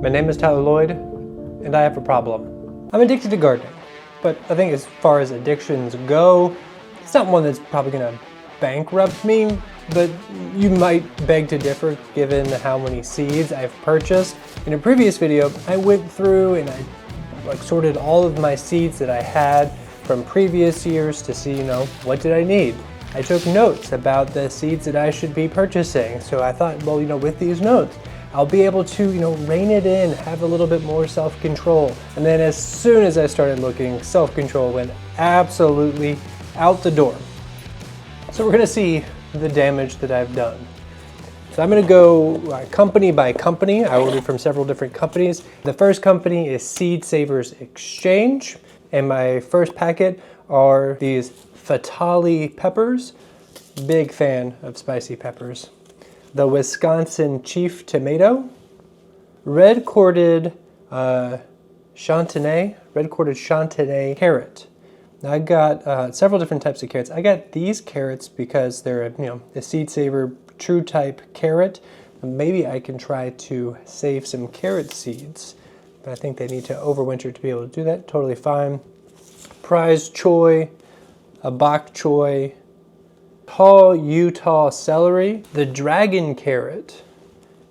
My name is Tyler Lloyd, and I have a problem. I'm addicted to gardening, but I think as far as addictions go, it's not one that's probably gonna bankrupt me, but you might beg to differ given how many seeds I've purchased. In a previous video, I went through and I sorted all of my seeds that I had from previous years to see, what did I need? I took notes about the seeds that I should be purchasing. So I thought, well, with these notes, I'll be able to, rein it in, have a little bit more self-control. And then as soon as I started looking, self-control went absolutely out the door. So we're gonna see the damage that I've done. So I'm gonna go company by company. I ordered from several different companies. The first company is Seed Savers Exchange. And my first packet are these Fatale peppers. Big fan of spicy peppers. The Wisconsin Chief Tomato, red-corded Chantenay carrot. Now I got several different types of carrots. I got these carrots because they're a Seed Saver True Type carrot. Maybe I can try to save some carrot seeds, but I think they need to overwinter to be able to do that. Totally fine. Prize choy, a bok choy, tall Utah celery, the dragon carrot,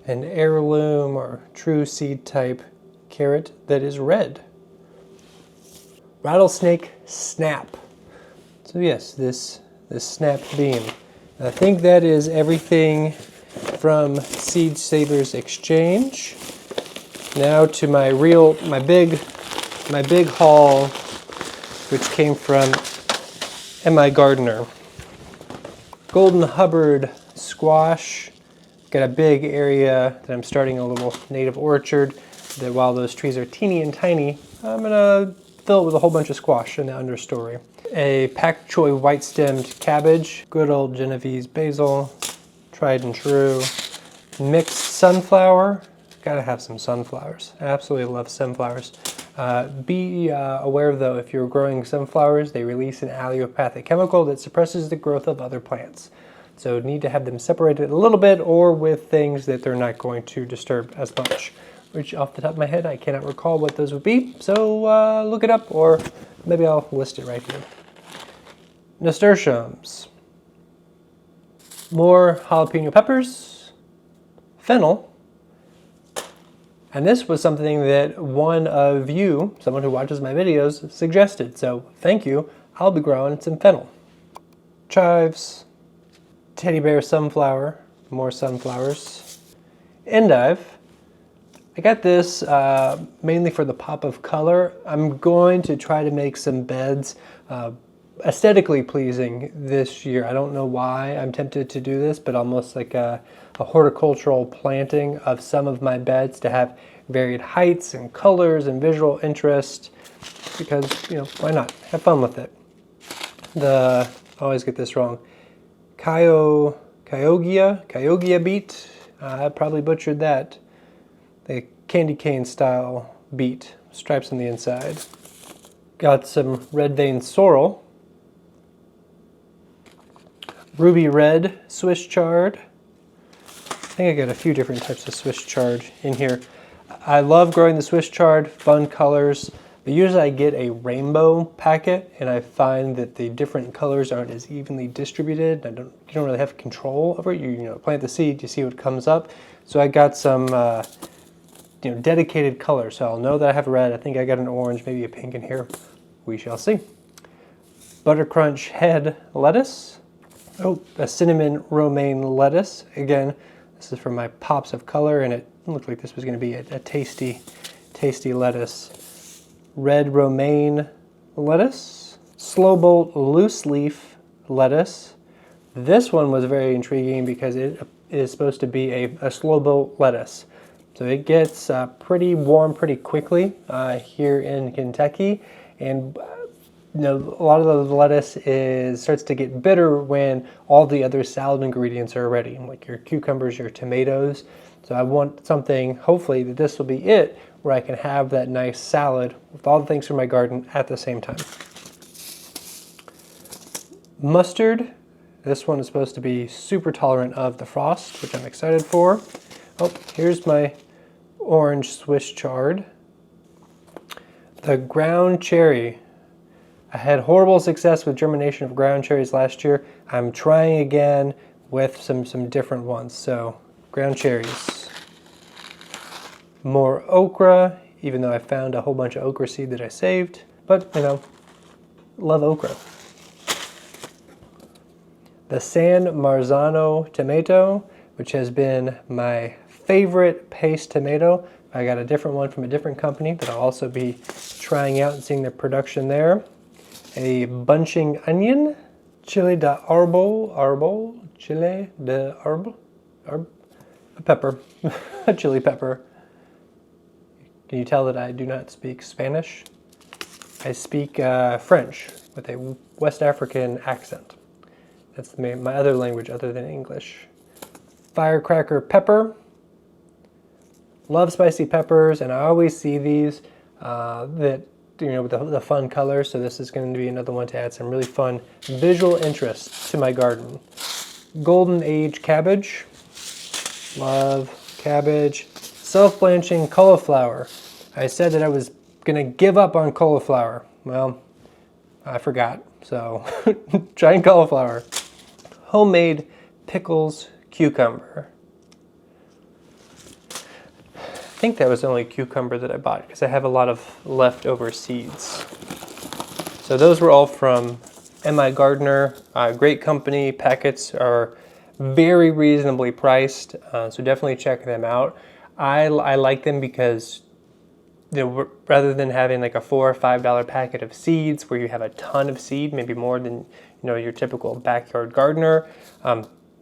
an heirloom or true seed type carrot that is red. Rattlesnake snap. So yes, this snap bean. I think that is everything from Seed Savers Exchange. Now to my big haul, which came from M.I. Gardener. Golden Hubbard squash. Got a big area that I'm starting a little native orchard that while those trees are teeny and tiny, I'm gonna fill it with a whole bunch of squash in the understory. A pak choi white-stemmed cabbage, good old Genovese basil, tried and true. Mixed sunflower, gotta have some sunflowers. I absolutely love sunflowers. Be aware though, if you're growing sunflowers, they release an allelopathic chemical that suppresses the growth of other plants. So need to have them separated a little bit or with things that they're not going to disturb as much. Which off the top of my head, I cannot recall what those would be. So look it up or maybe I'll list it right here. Nasturtiums. More jalapeno peppers. Fennel. And this was something that one of you, someone who watches my videos, suggested. So thank you. I'll be growing some fennel. Chives, teddy bear sunflower, more sunflowers. Endive. I got this mainly for the pop of color. I'm going to try to make some beds aesthetically pleasing this year. I don't know why I'm tempted to do this, but almost like a horticultural planting of some of my beds to have varied heights and colors and visual interest because, why not? Have fun with it. I always get this wrong. Kyogia beet. I probably butchered that. The candy cane style beet. Stripes on the inside. Got some red vein sorrel. Ruby red Swiss chard. I think I got a few different types of Swiss chard in here. I love growing the Swiss chard, fun colors, but usually I get a rainbow packet and I find that the different colors aren't as evenly distributed. You don't really have control over it. You plant the seed, you see what comes up. So I got some dedicated colors. So I'll know that I have red. I think I got an orange, maybe a pink in here. We shall see. Butter crunch head lettuce. Oh, a cinnamon romaine lettuce. Again, this is for my pops of color, and it looked like this was going to be a tasty, tasty lettuce. Red romaine lettuce. Slow bolt loose leaf lettuce. This one was very intriguing because it is supposed to be a slow bolt lettuce. So it gets pretty warm pretty quickly here in Kentucky, and a lot of the lettuce starts to get bitter when all the other salad ingredients are ready, like your cucumbers, your tomatoes. So I want something, hopefully that this will be it, where I can have that nice salad with all the things from my garden at the same time. Mustard. This one is supposed to be super tolerant of the frost, which I'm excited for. Oh, here's my orange Swiss chard. The ground cherry. I had horrible success with germination of ground cherries last year. I'm trying again with some different ones. So ground cherries. More okra, even though I found a whole bunch of okra seed that I saved. But, you know, love okra. The San Marzano tomato, which has been my favorite paste tomato. I got a different one from a different company that I'll also be trying out and seeing the production there. A bunching onion, chile de arbol, chile de arbol, a pepper, a chili pepper. Can you tell that I do not speak Spanish? I speak French with a West African accent. That's my other language other than English. Firecracker pepper. Love spicy peppers, and I always see these that, you know, with the fun colors. So this is going to be another one to add some really fun visual interest to my garden. Golden age cabbage. Love cabbage. Self-blanching cauliflower. I said that I was going to give up on cauliflower. Well, I forgot. So giant cauliflower. Homemade pickles cucumber. I think that was the only cucumber that I bought because I have a lot of leftover seeds. So those were all from M.I. Gardener. Great company. Packets are very reasonably priced, so definitely check them out. I like them because, you know, rather than having like a $4 or $5 packet of seeds where you have a ton of seed, maybe more than, you know, your typical backyard gardener,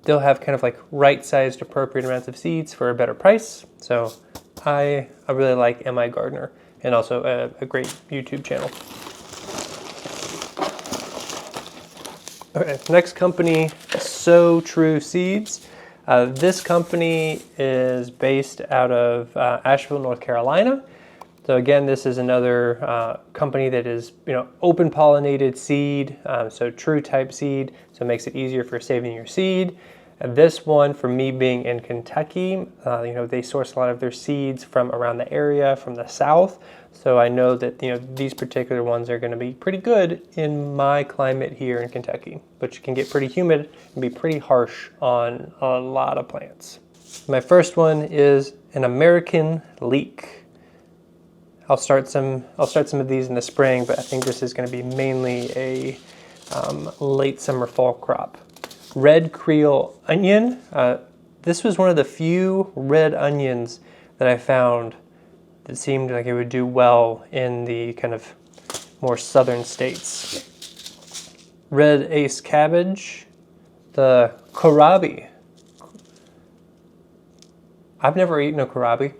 they'll have kind of like right-sized, appropriate amounts of seeds for a better price. So I really like M.I. Gardener, and also a great YouTube channel. Okay, next company, So True Seeds. This company is based out of Asheville, North Carolina. So again, this is another company that is, you know, open pollinated seed, so true type seed, so it makes it easier for saving your seed. And this one, for me being in Kentucky, you know, they source a lot of their seeds from around the area, from the south. So I know that, you know, these particular ones are going to be pretty good in my climate here in Kentucky, which can get pretty humid and be pretty harsh on a lot of plants. My first one is an American leek. I'll start some of these in the spring, but I think this is going to be mainly a late summer fall crop. Red Creole onion. This was one of the few red onions that I found that seemed like it would do well in the kind of more southern states. Red Ace cabbage. The kohlrabi. I've never eaten a kohlrabi,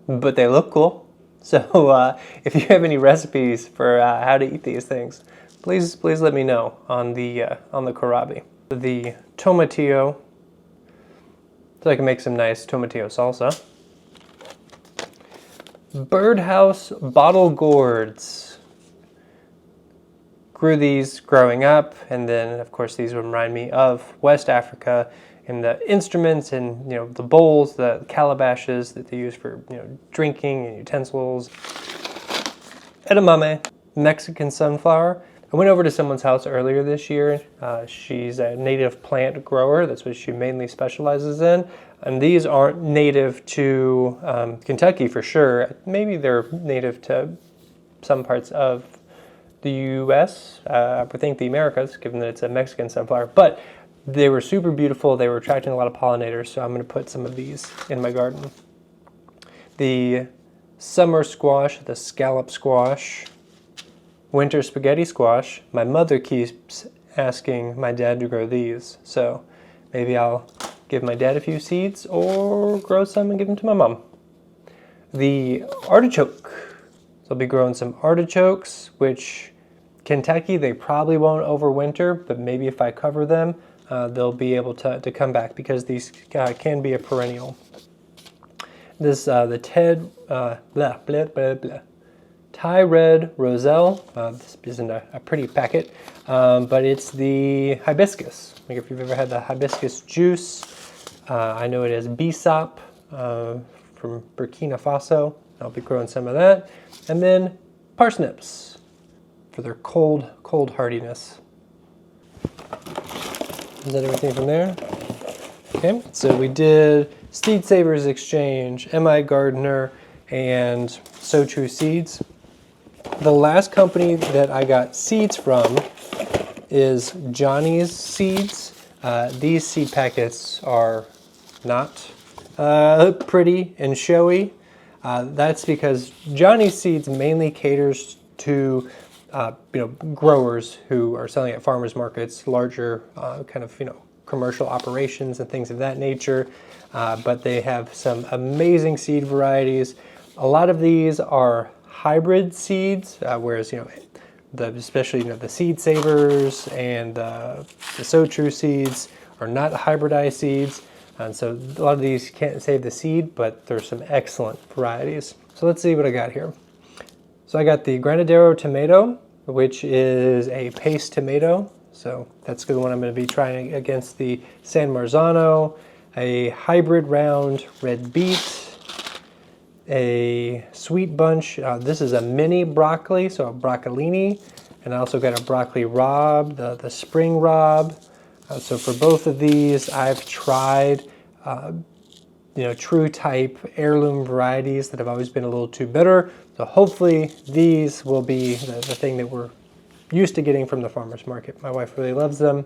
but they look cool. So if you have any recipes for how to eat these things, please let me know on the kohlrabi. The tomatillo, so I can make some nice tomatillo salsa. Birdhouse bottle gourds. Grew these growing up, and then of course these would remind me of West Africa and the instruments and, you know, the bowls, the calabashes that they use for, you know, drinking and utensils. Edamame, Mexican sunflower. I went over to someone's house earlier this year. She's a native plant grower. That's what she mainly specializes in. And these aren't native to Kentucky for sure. Maybe they're native to some parts of the U.S., I would think the Americas, given that it's a Mexican sunflower. But they were super beautiful. They were attracting a lot of pollinators, so I'm going to put some of these in my garden. The summer squash, the scallop squash. Winter spaghetti squash. My mother keeps asking my dad to grow these, so maybe I'll give my dad a few seeds or grow some and give them to my mom. The artichoke. So I'll be growing some artichokes, which Kentucky, they probably won't overwinter, but maybe if I cover them, they'll be able to come back because these can be a perennial. This, the Thai Red Roselle. This isn't a pretty packet, but it's the hibiscus. Like if you've ever had the hibiscus juice, I know it has BSOP from Burkina Faso. I'll be growing some of that. And then parsnips for their cold hardiness. Is that everything from there? Okay, so we did Seed Savers Exchange, M.I. Gardener, and So True Seeds. The last company that I got seeds from is Johnny's Seeds. These seed packets are not pretty and showy. That's because Johnny's Seeds mainly caters to growers who are selling at farmers markets, larger kind of commercial operations and things of that nature. But they have some amazing seed varieties. A lot of these are hybrid seeds, whereas especially the Seed Savers and the So True Seeds are not hybridized seeds. And so a lot of these can't save the seed, but there's some excellent varieties. So let's see what I got here. So I got the Granadero tomato, which is a paste tomato. So that's the one I'm going to be trying against the San Marzano, a hybrid round red beet, a sweet bunch. This is a mini broccoli, so a broccolini. And I also got a broccoli rabe, the spring rabe. So for both of these, I've tried, true type heirloom varieties that have always been a little too bitter. So hopefully these will be the thing that we're used to getting from the farmer's market. My wife really loves them.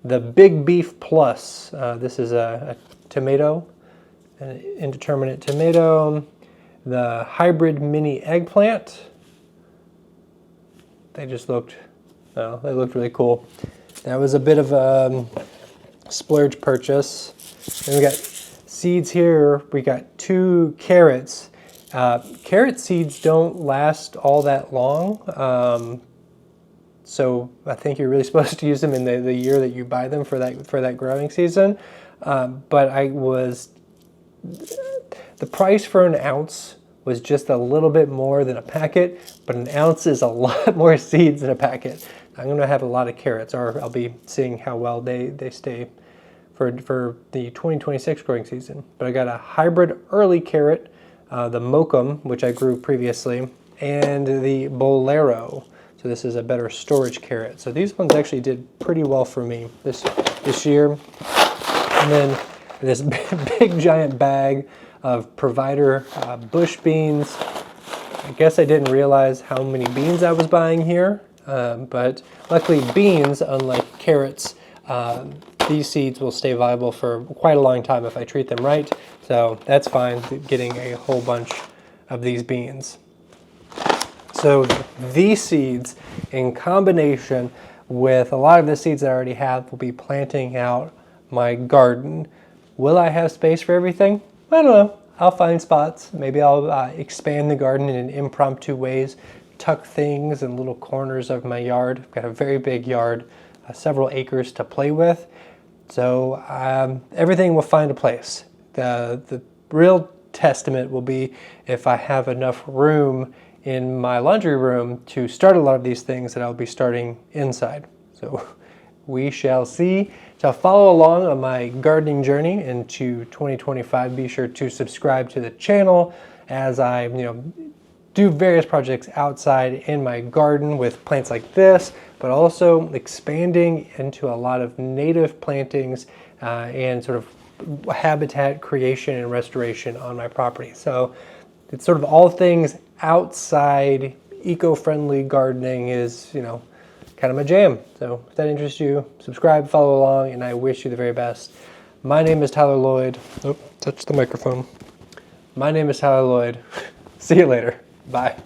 The Big Beef Plus, this is a tomato, an indeterminate tomato. The hybrid mini eggplant. They just looked, they looked really cool. That was a bit of a splurge purchase. And we got seeds here. We got 2 carrots. Carrot seeds don't last all that long. So I think you're really supposed to use them in the year that you buy them for that growing season. But the price for an ounce was just a little bit more than a packet, but an ounce is a lot more seeds than a packet. I'm going to have a lot of carrots, or I'll be seeing how well they stay for the 2026 growing season. But I got a hybrid early carrot, the Mokum, which I grew previously, and the Bolero. So this is a better storage carrot. So these ones actually did pretty well for me this year. And then this big giant bag of Provider bush beans. I guess I didn't realize how many beans I was buying here, but luckily beans, unlike carrots, these seeds will stay viable for quite a long time if I treat them right. So that's fine, getting a whole bunch of these beans. So these seeds, in combination with a lot of the seeds that I already have, will be planting out my garden. Will I have space for everything? I don't know. I'll find spots. Maybe I'll expand the garden in impromptu ways, tuck things in little corners of my yard. I've got a very big yard, several acres to play with. So everything will find a place. The real testament will be if I have enough room in my laundry room to start a lot of these things that I'll be starting inside. So we shall see. To follow along on my gardening journey into 2025, be sure to subscribe to the channel as I do various projects outside in my garden with plants like this, but also expanding into a lot of native plantings and sort of habitat creation and restoration on my property. So it's sort of all things outside, eco-friendly gardening is, kind of my jam. So if that interests you, subscribe, follow along, and I wish you the very best. My name is Tyler Lloyd. Oh, touch the microphone. My name is Tyler Lloyd. See you later. Bye.